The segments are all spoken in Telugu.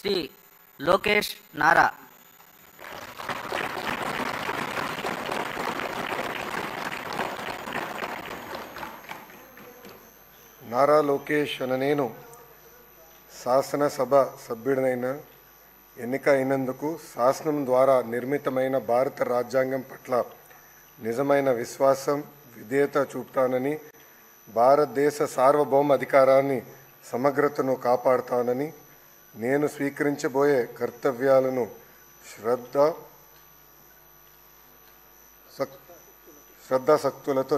శ్రీ లోకేష్ నారా. నారా లోకేష్ అనే నేను శాసనసభ సభ్యుడినైన ఎన్నిక అయినందుకు శాసనం ద్వారా నిర్మితమైన భారత రాజ్యాంగం పట్ల నిజమైన విశ్వాసం విధేయత చూపుతానని, భారతదేశ సార్వభౌమ అధికారాన్ని సమగ్రతను కాపాడుతానని, నేను స్వీకరించబోయే కర్తవ్యాలను శ్రద్ధాసక్తులతో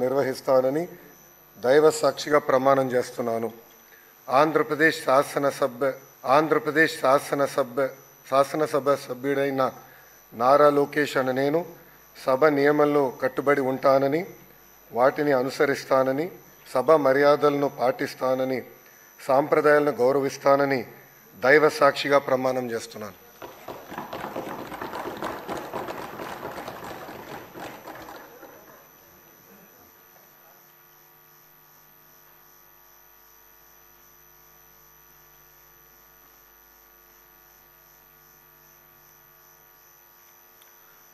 నిర్వహిస్తానని దైవ సాక్షిగా ప్రమాణం చేస్తున్నాను. ఆంధ్రప్రదేశ్ శాసనసభ సభ్యుడైన నారా లోకేష్ అనే నేను సభ నియమంలో కట్టుబడి ఉంటానని, వాటిని అనుసరిస్తానని, సభ మర్యాదలను పాటిస్తానని, సాంప్రదాయాలను గౌరవిస్తానని దైవ సాక్షిగా ప్రమాణం చేస్తున్నాను.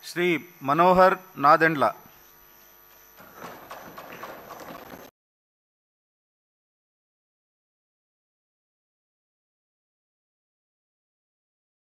శ్రీ మనోహర్ నాదెండ్ల.